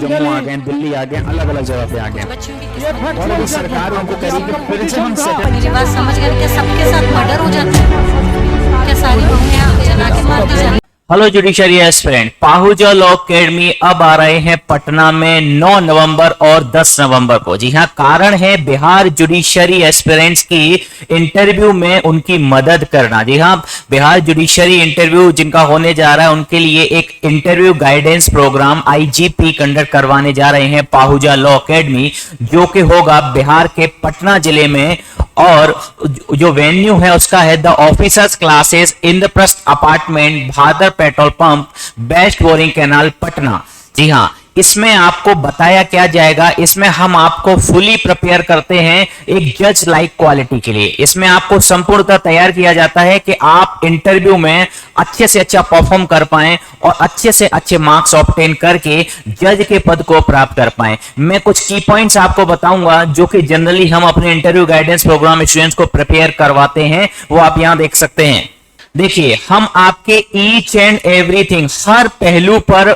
जम्मू आ गए, दिल्ली आ गए, अलग अलग जगह पे आ गए और अभी सरकार उनको करेगी फिर से हम मेरी बात समझ गए क्या सबके साथ मर्डर हो जाता है? क्या सारी बहुएं जला के मार दी जाती? Hello judiciary aspirant, Pahuja law academy अब आ रहे हैं पटना में 9 नवंबर और 10 नवंबर को। जी हाँ, कारण है बिहार जुडिशरी एस्पिरेंट्स की इंटरव्यू में उनकी मदद करना। जी हाँ, बिहार जुडिशरी इंटरव्यू जिनका होने जा रहा है उनके लिए एक interview guidance program IGP conduct करवाने जा रहे हैं पाहुजा लॉ अकेडमी, जो कि होगा बिहार के पटना जिले में। और जो वेन्यू है उसका है the officers classes Indraprastha apartment, Bhadar petrol pump, west boring canal, Patna. जी हाँ, इसमें आपको बताया क्या जाएगा, इसमें हम आपको फुली प्रिपेयर करते हैं एक जज लाइक क्वालिटी के लिए। इसमें आपको संपूर्णतः तैयार किया जाता है कि आप इंटरव्यू में अच्छे से अच्छा परफॉर्म कर पाएं और अच्छे से अच्छे मार्क्स ऑब्टेन करके जज के पद को प्राप्त कर पाएं। मैं कुछ की पॉइंट्स आपको बताऊंगा जो कि जनरली हम अपने इंटरव्यू गाइडेंस प्रोग्राम स्टूडेंट्स को प्रिपेयर करवाते हैं, वो आप यहां देख सकते हैं। देखिए, हम आपके ईच एंड एवरीथिंग, हर पहलू पर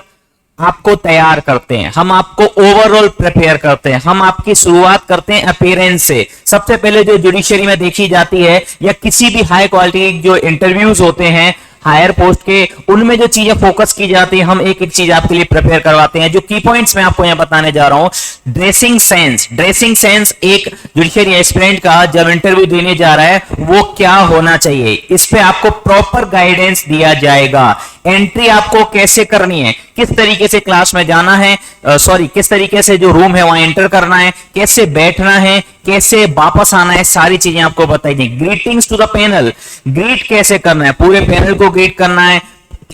आपको तैयार करते हैं, हम आपको ओवरऑल प्रिपेयर करते हैं। हम आपकी शुरुआत करते हैं अपीयरेंस से। सबसे पहले जो जुडिशरी में देखी जाती है या किसी भी हाई क्वालिटी जो इंटरव्यूज होते हैं हायर पोस्ट के, उनमें जो चीजें फोकस की जाती है हम एक एक चीज आपके लिए प्रिपेयर करवाते हैं। जो की पॉइंट्स मैं आपको यहां बताने जा रहा हूं, ड्रेसिंग सेंस। ड्रेसिंग सेंस एक जुडिशरी एस्पिरेंट का जब इंटरव्यू देने जा रहा है वो क्या होना चाहिए, इस पे आपको प्रॉपर गाइडेंस दिया जाएगा। एंट्री आपको कैसे करनी है, किस तरीके से क्लास में जाना है, किस तरीके से जो रूम है वहां एंटर करना है, कैसे बैठना है, कैसे वापस आना है, सारी चीजें आपको बताई जाएंगी। Greetings to the panel, greet कैसे करना है, पूरे पैनल को ग्रीट करना है।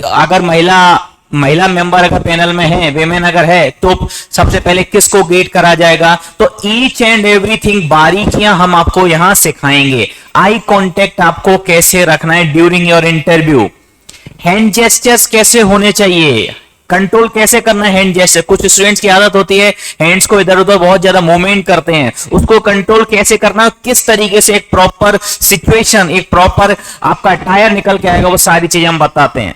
अगर महिला मेंबर अगर पैनल में है, वेमेन अगर है, तो सबसे पहले किसको ग्रीट करा जाएगा। तो ईच एंड एवरीथिंग बारीकियां हम आपको यहां सिखाएंगे। आई कांटेक्ट आपको कैसे रखना है during your interview, hand gestures कैसे होने चाहिए, कंट्रोल कैसे करना है हैंड जेस्चर। कुछ स्टूडेंट्स की आदत होती है हैंड्स को इधर उधर बहुत ज्यादा मूवमेंट करते हैं, उसको कंट्रोल कैसे करना, किस तरीके से एक प्रॉपर सिचुएशन, एक प्रॉपर आपका अटायर निकल के आएगा, वो सारी चीजें हम बताते हैं।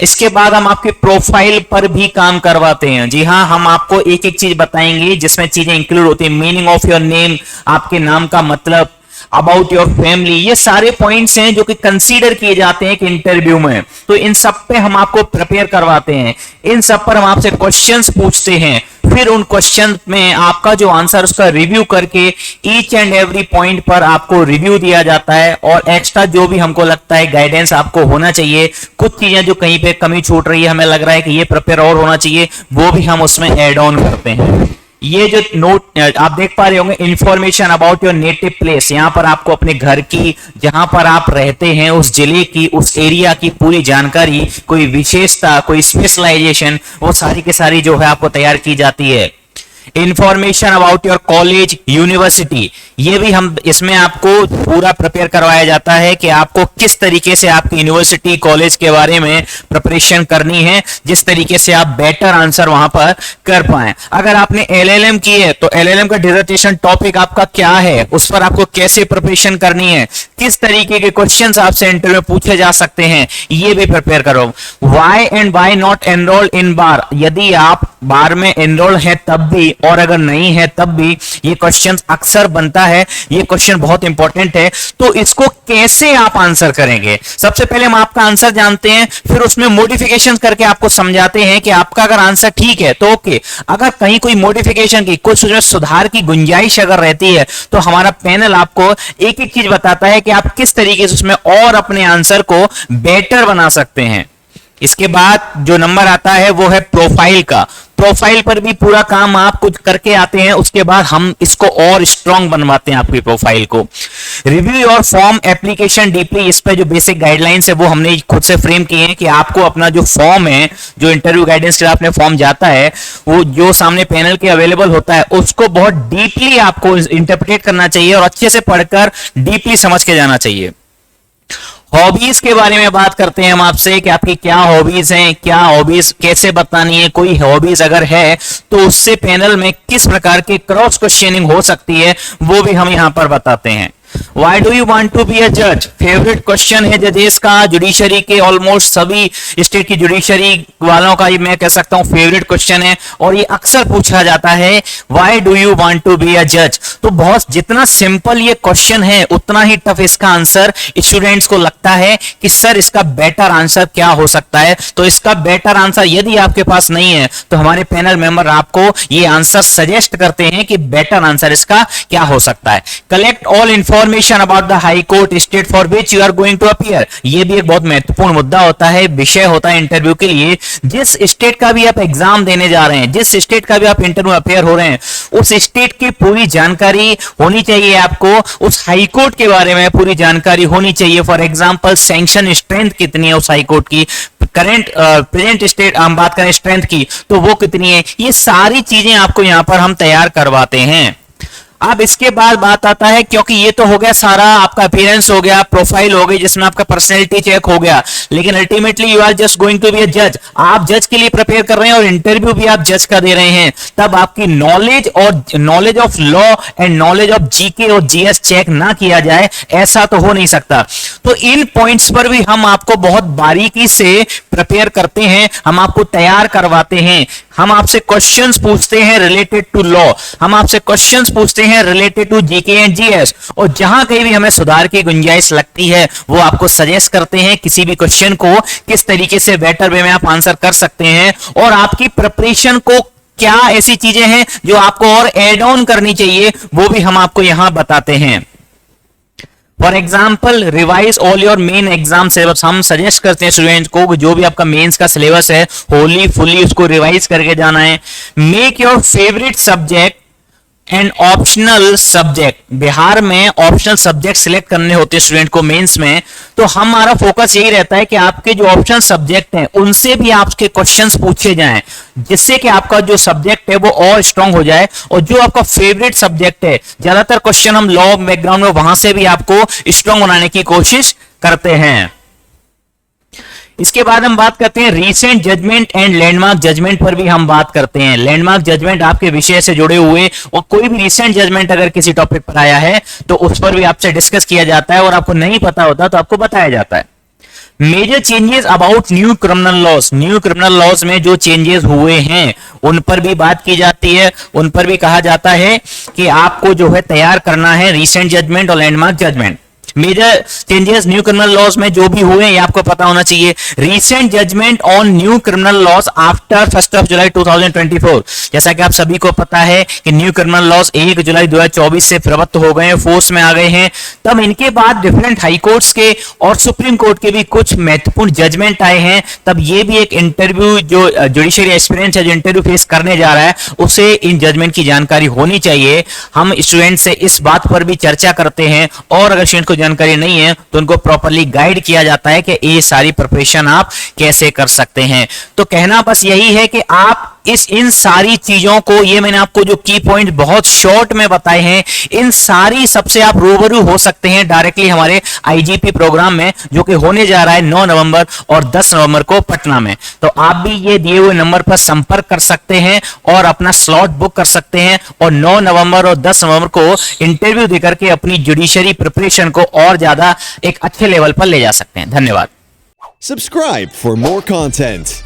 इसके बाद हम आपके प्रोफाइल पर भी काम करवाते हैं। जी हाँ, हम आपको एक एक चीज बताएंगे जिसमें चीजें इंक्लूड होती है। मीनिंग ऑफ योर नेम, आपके नाम का मतलब, अबाउट योर फैमिली, ये सारे पॉइंट्स हैं जो कि कंसीडर किए जाते हैं कि इंटरव्यू में। तो इन सब पे हम आपको प्रिपेयर करवाते हैं, इन सब पर हम आपसे क्वेश्चंस पूछते हैं, फिर उन क्वेश्चन में आपका जो आंसर उसका रिव्यू करके ईच एंड एवरी पॉइंट पर आपको रिव्यू दिया जाता है। और एक्स्ट्रा जो भी हमको लगता है गाइडेंस आपको होना चाहिए, कुछ चीजें जो कहीं पे कमी छूट रही है, हमें लग रहा है कि ये प्रिपेयर और होना चाहिए, वो भी हम उसमें ऐड ऑन करते हैं। ये जो नोट आप देख पा रहे होंगे, information about your native place, यहां पर आपको अपने घर की, जहां पर आप रहते हैं, उस जिले की, उस एरिया की पूरी जानकारी, कोई विशेषता, कोई स्पेशलाइजेशन, वो सारी की सारी जो है आपको तैयार की जाती है। Information about your college, university, ये भी हम इसमें आपको पूरा प्रिपेयर करवाया जाता है कि आपको किस तरीके से आपकी यूनिवर्सिटी, कॉलेज के बारे में प्रिपरेशन करनी है, जिस तरीके से आप बेटर आंसर वहां पर कर पाए। अगर आपने LLM की है तो LLM का डिसर्टेशन टॉपिक आपका क्या है, उस पर आपको कैसे प्रिपरेशन करनी है, किस तरीके के क्वेश्चंस आपसे इंटरव्यू में पूछे जा सकते हैं, ये भी प्रिपेयर करो। Why and why not enrolled in bar, यदि आप बार में एनरोल है तब भी और अगर नहीं है तब भी, ये क्वेश्चन अक्सर बनता है, ये क्वेश्चन बहुत इंपॉर्टेंट है। तो इसको कैसे आप आंसर करेंगे, सबसे पहले हम आपका आंसर जानते हैं, फिर उसमें मॉडिफिकेशन करके आपको समझाते हैं कि आपका अगर आंसर ठीक है तो ओके, अगर कहीं कोई मॉडिफिकेशन की, कुछ सुधार की गुंजाइश अगर रहती है तो हमारा पैनल आपको एक एक चीज बताता है कि आप किस तरीके से उसमें और अपने आंसर को बेटर बना सकते हैं। इसके बाद जो नंबर आता है वो है प्रोफाइल का। प्रोफाइल पर भी पूरा काम आप कुछ करके आते हैं, उसके बाद हम इसको और स्ट्रांग बनवाते हैं आपकी प्रोफाइल को। Review your form application deeply, इस पर जो बेसिक गाइडलाइंस है वो हमने खुद से फ्रेम किए हैं कि आपको अपना जो फॉर्म है, जो इंटरव्यू गाइडेंस के आपने फॉर्म जाता है, वो जो सामने पैनल के अवेलेबल होता है, उसको बहुत डीपली आपको इंटरप्रेट करना चाहिए और अच्छे से पढ़कर डीपली समझ के जाना चाहिए। हॉबीज के बारे में बात करते हैं हम आपसे कि आपकी क्या हॉबीज हैं, क्या हॉबीज कैसे बतानी है, कोई हॉबीज अगर है तो उससे पैनल में किस प्रकार के क्रॉस क्वेश्चनिंग हो सकती है, वो भी हम यहां पर बताते हैं। Why do you want to be a judge? Favourite question है जजेस का, जुडिशरी के ऑलमोस्ट सभी स्टेट की जुडिशरी वालों का ये मैं कह सकता हूं फेवरेट क्वेश्चन है और ये अक्सर पूछा जाता है Why do you want to be a judge? तो बहुत जितना सिंपल ये क्वेश्चन है उतना ही टफ इसका आंसर स्टूडेंट्स को लगता है कि सर इसका बेटर आंसर क्या हो सकता है। तो इसका बेटर आंसर यदि आपके पास नहीं है तो हमारे पैनल मेंबर आपको ये आंसर सजेस्ट करते हैं कि बेटर आंसर इसका क्या हो सकता है। Collect all information about the high court state for which you are going to appear. ये भी एक बहुत महत्वपूर्ण मुद्दा होता है, विषय होता है इंटरव्यू के लिए। जिस स्टेट का भी आप एग्जाम देने जा रहे हैं, जिस स्टेट का भी आप इंटरव्यू अपेयर हो रहे हैं, उस स्टेट की पूरी जानकारी होनी चाहिए आपको, उस हाई कोर्ट के बारे में पूरी जानकारी होनी चाहिए। फॉर एग्जांपल सैंक्शन स्ट्रेंथ कितनी है उस हाई कोर्ट की, करंट प्रेजेंट स्टेट हम बात करें स्ट्रेंथ की तो वो कितनी है, ये सारी चीजें आपको यहां पर हम तैयार करवाते हैं। अब इसके बाद बात आता है, क्योंकि ये तो हो गया सारा आपका अपीयरेंस हो गया, प्रोफाइल हो गई जिसमें आपका पर्सनैलिटी चेक हो गया, लेकिन ultimately you are just going to be a जज। आप जज के लिए प्रिपेयर कर रहे हैं और इंटरव्यू भी आप जज का दे रहे हैं, तब आपकी नॉलेज और knowledge of law and knowledge of GK और जीएस चेक ना किया जाए, ऐसा तो हो नहीं सकता। तो इन पॉइंट्स पर भी हम आपको बहुत बारीकी से प्रिपेयर करते हैं, हम आपको तैयार करवाते हैं। हम आपसे क्वेश्चंस पूछते हैं रिलेटेड टू लॉ, हम आपसे क्वेश्चंस पूछते हैं related to GK and GS, और जहां कहीं भी हमें सुधार की गुंजाइश लगती है वो आपको सजेस्ट करते हैं किसी भी क्वेश्चन को किस तरीके से बेटर वे में आप आंसर कर सकते हैं, और आपकी प्रिपरेशन को क्या ऐसी चीजें हैं जो आपको और एड ऑन करनी चाहिए वो भी हम आपको यहां बताते हैं। For example revise all your main exam syllabus. हम सजेस्ट करते हैं स्टूडेंट्स को जो भी आपका मेंस का सिलेबस है होली फुली उसको रिवाइज करके जाना है। Make your favourite subject and optional subject. Bihar में ऑप्शनल सब्जेक्ट सिलेक्ट करने होते हैं स्टूडेंट को मेंस में, तो हमारा फोकस यही रहता है कि आपके जो ऑप्शनल सब्जेक्ट हैं उनसे भी आपके क्वेश्चंस पूछे जाएं, जिससे कि आपका जो सब्जेक्ट है वो और स्ट्रांग हो जाए, और जो आपका फेवरेट सब्जेक्ट है ज्यादातर क्वेश्चन हम लॉ बैकग्राउंड में वहां से भी आपको स्ट्रांग बनाने की कोशिश करते हैं। इसके बाद हम बात करते हैं recent judgment and landmark judgment पर भी हम बात करते हैं। लैंडमार्क जजमेंट आपके विषय से जुड़े हुए और कोई भी रीसेंट जजमेंट अगर किसी टॉपिक पर आया है तो उस पर भी आपसे डिस्कस किया जाता है, और आपको नहीं पता होता तो आपको बताया जाता है। Major changes about new criminal laws. New criminal laws में जो चेंजेस हुए हैं उन पर भी बात की जाती है, उन पर भी कहा जाता है कि आपको जो है तैयार करना है रीसेंट जजमेंट और landmark judgment. Major changes new criminal laws में जो भी हुए हैं ये आपको पता होना चाहिए। Recent judgment on new criminal laws after 1 July 2024। जैसा कि आप सभी को पता है कि न्यू क्रिमिनल लॉज 1 जुलाई 2024 से प्रवृत्त हो गए हैं, फोर्स में आ गए हैं। तब इनके बाद डिफरेंट हाई कोर्ट्स के और सुप्रीम कोर्ट के भी कुछ महत्वपूर्ण जजमेंट आए हैं। तब ये भी एक इंटरव्यू जो जुडिशियरी एस्पिरेंट है जो इंटरव्यू फेस करने जा रहा है उसे इन जजमेंट की जानकारी होनी चाहिए। हम स्टूडेंट से इस बात पर भी चर्चा करते हैं, और अगर स्टूडेंट को जानकारी नहीं है तो उनको प्रॉपर्ली गाइड किया जाता है कि ये सारी प्रिपरेशन आप कैसे कर सकते हैं। तो कहना बस यही है कि आप इन सारी चीजों को, ये मैंने आपको जो की पॉइंट बहुत शॉर्ट में बताए हैं, इन सारी सबसे आप रूबरू हो सकते हैं डायरेक्टली हमारे आईजीपी प्रोग्राम में जो कि होने जा रहा है 9 नवंबर और 10 नवंबर को पटना में। तो आप भी ये दिए हुए नंबर पर संपर्क कर सकते हैं और अपना स्लॉट बुक कर सकते हैं, और 9 नवंबर और 10 नवंबर को इंटरव्यू देकर के अपनी जुडिशरी प्रिपरेशन को और ज्यादा एक अच्छे लेवल पर ले जा सकते हैं। धन्यवाद। Subscribe for more content.